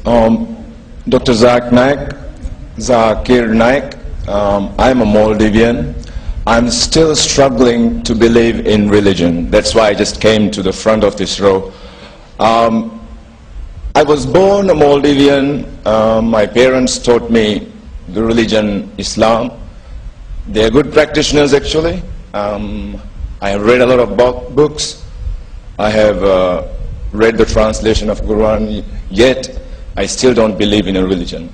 Dr. Zakir Naik. I'm a Maldivian. I'm still struggling to believe in religion. That's why I just came to the front of this row. I was born a Maldivian. My parents taught me the religion Islam. They are good practitioners actually. I have read a lot of books. I have read the translation of Quran, yet I still don't believe in a religion.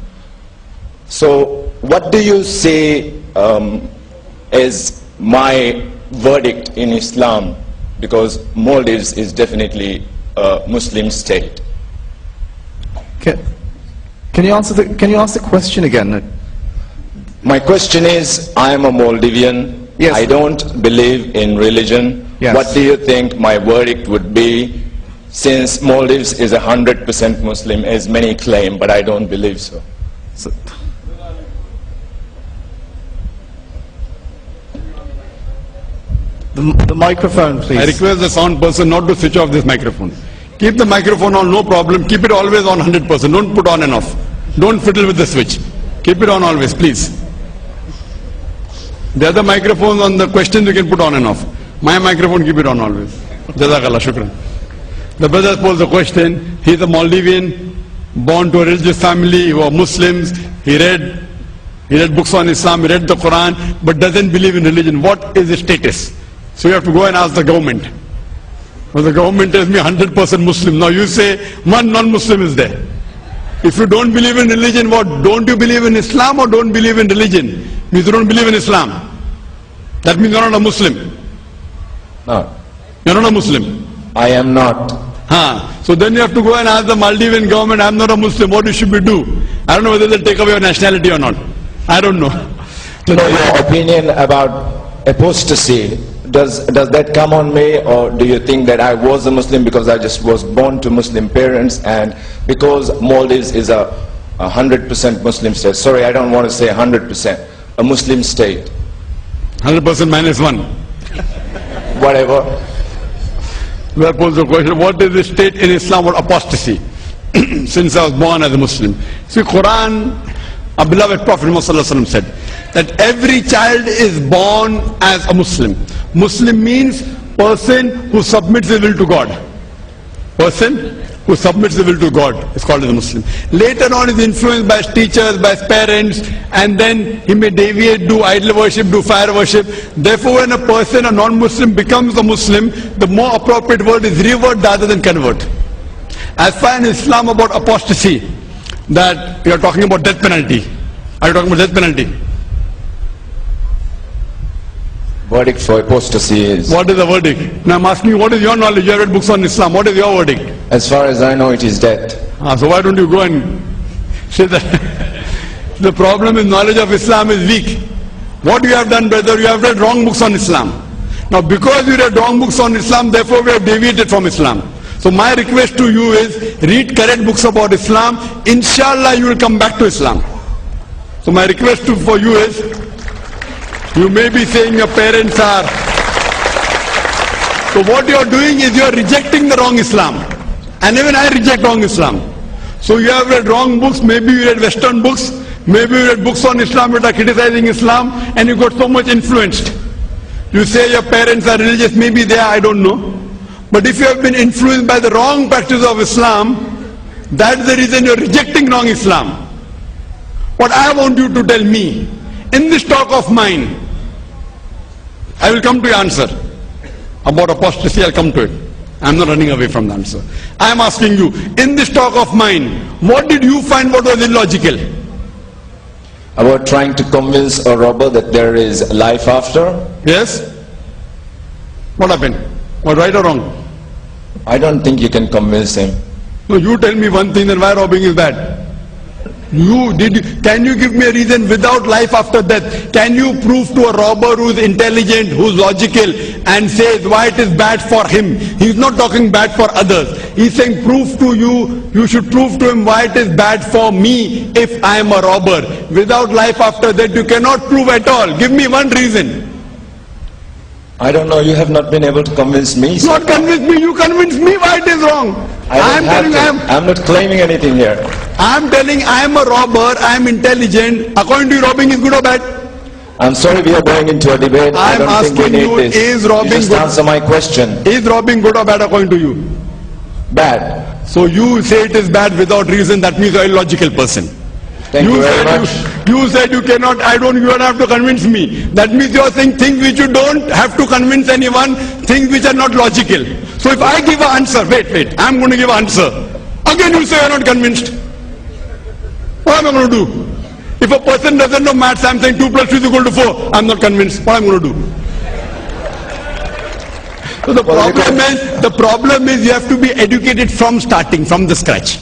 So what do you say as my verdict in Islam? Because Maldives is definitely a Muslim state. Can you answer the question again? My question is, I am a Maldivian. Yes. I don't believe in religion. Yes. What do you think my verdict would be, since Maldives is 100% Muslim, as many claim, but I don't believe so? The microphone, please. I request the sound person not to switch off this microphone. Keep the microphone on, no problem. Keep it always on 100%. Don't put on and off. Don't fiddle with the switch. Keep it on always, please. The other microphones on the questions you can put on and off. My microphone, keep it on always. Jazakallah, shukran. The brother posed the question. He is a Maldivian, born to a religious family who are Muslims. He read books on Islam, he read the Quran, but doesn't believe in religion. What is his status? So you have to go and ask the government. Well, the government tells me 100% Muslim. Now you say one non-Muslim is there. If you don't believe in religion, what? Don't you believe in Islam or don't believe in religion? Means you don't believe in Islam. That means you're not a Muslim. No. You're not a Muslim. I am not. So then you have to go and ask the Maldivian government, I'm not a Muslim, what should we do? I don't know whether they'll take away your nationality or not. I don't know. To know your opinion about apostasy, does that come on me, or do you think that I was a Muslim because I just was born to Muslim parents, and because Maldives is a 100% Muslim state, sorry, I don't want to say 100%, a Muslim state. 100% minus 1. Whatever. Well, pose the question, what is the state in Islam or apostasy? Since I was born as a Muslim. See, Quran, our beloved Prophet Muhammad said that every child is born as a Muslim. Muslim means person who submits the will to God. Person who submits the will to God is called as a Muslim. Later on is influenced by his teachers, by his parents, and then he may deviate, do idol worship, do fire worship. Therefore, when a person, a non-Muslim, becomes a Muslim, the more appropriate word is revert rather than convert. As far as Islam about apostasy, that you are talking about death penalty. Are you talking about death penalty? Verdict for apostasy is... What is the verdict? Now I'm asking you, what is your knowledge? You have read books on Islam. What is your verdict? As far as I know, it is death. So why don't you go and say that? The problem is knowledge of Islam is weak. What you have done, brother, you have read wrong books on Islam. Now because you read wrong books on Islam, therefore we have deviated from Islam. So my request to you is, read correct books about Islam. Inshallah you will come back to Islam. So my request for you is, you may be saying your parents are. So what you are doing is you are rejecting the wrong Islam. And even I reject wrong Islam. So you have read wrong books, maybe you read Western books, maybe you read books on Islam that are criticizing Islam, and you got so much influenced. You say your parents are religious, maybe they are, I don't know. But if you have been influenced by the wrong practice of Islam, that's the reason you are rejecting wrong Islam. What I want you to tell me, in this talk of mine, I will come to your answer. About apostasy, I'll come to it. I'm not running away from the answer. I am asking you, in this talk of mine, what did you find what was illogical? About trying to convince a robber that there is life after? Yes? What happened? What, right or wrong? I don't think you can convince him. No, you tell me one thing, then why robbing is bad? Can you give me a reason without life after death? Can you prove to a robber who is intelligent, who is logical, and says why it is bad for him? He is not talking bad for others. He is saying prove to you should prove to him why it is bad for me if I am a robber. Without life after death, you cannot prove at all. Give me one reason. I don't know, you have not been able to convince me. So Not convince me, you convince me why it is wrong. I don't have to. I'm not claiming anything here. I'm telling I am a robber, I am intelligent. According to you, robbing is good or bad? I'm sorry we are going into a debate. I I'm don't think we asking need you, this. is You robbing just good? answer my question. Is robbing good or bad according to you? Bad. So you say it is bad without reason, that means you are a illogical person. Thank you very much. You said you cannot, you don't have to convince me. That means you are saying things which you don't have to convince anyone, things which are not logical. So if I give an answer, wait, I'm going to give an answer. Again you say you are not convinced. What am I going to do? If a person doesn't know maths, I'm saying 2 plus 2 is equal to 4. I'm not convinced. What am I going to do? So the problem is you have to be educated from starting, from the scratch.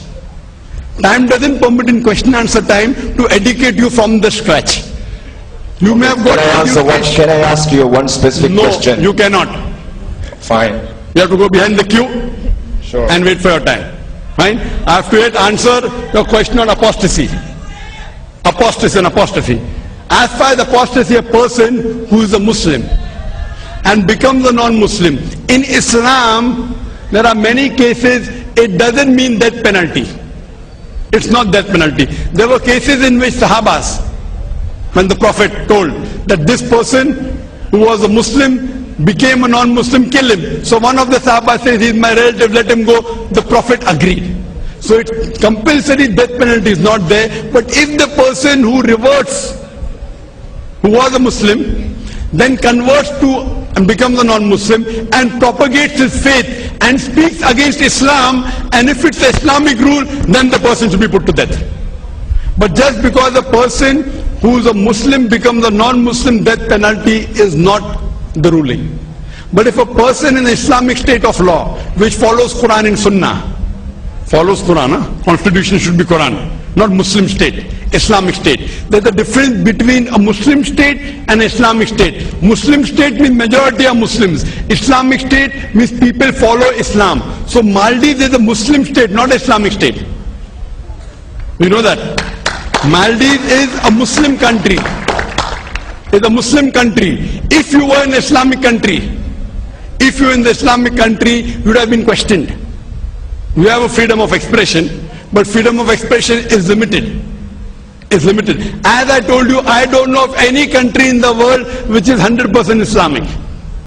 Time doesn't permit in question answer time to educate you from the scratch. You may have got Can I ask you one specific question? No, you cannot. Fine. You have to go behind the queue Sure. and wait for your time. Fine? I have to yet answer your question on apostasy. Apostasy and apostrophe. As far as apostasy, a person who is a Muslim and becomes a non-Muslim. In Islam, there are many cases, it doesn't mean death penalty. It's not death penalty. There were cases in which Sahabas, when the Prophet told that this person who was a Muslim became a non-Muslim, kill him. So one of the Sahabas says, he's my relative, let him go. The Prophet agreed. So it's compulsory death penalty is not there. But if the person who reverts, who was a Muslim, then converts to and becomes a non-Muslim and propagates his faith and speaks against Islam, and if it's Islamic rule, then the person should be put to death. But just because a person who is a Muslim becomes a non-Muslim, death penalty is not the ruling. But if a person in the Islamic state of law, which follows Quran and Sunnah, follows Quran, constitution should be Quran, not Muslim state, Islamic state. There's a difference between a Muslim state and Islamic state. Muslim state means majority are Muslims. Islamic state means people follow Islam. So Maldives is a Muslim state, not Islamic state. You know that? Maldives is a Muslim country. It's a Muslim country. If you were in an Islamic country, if you were in the Islamic country, you would have been questioned. We have a freedom of expression, but freedom of expression is limited. It's limited. As I told you, I don't know of any country in the world which is 100% Islamic.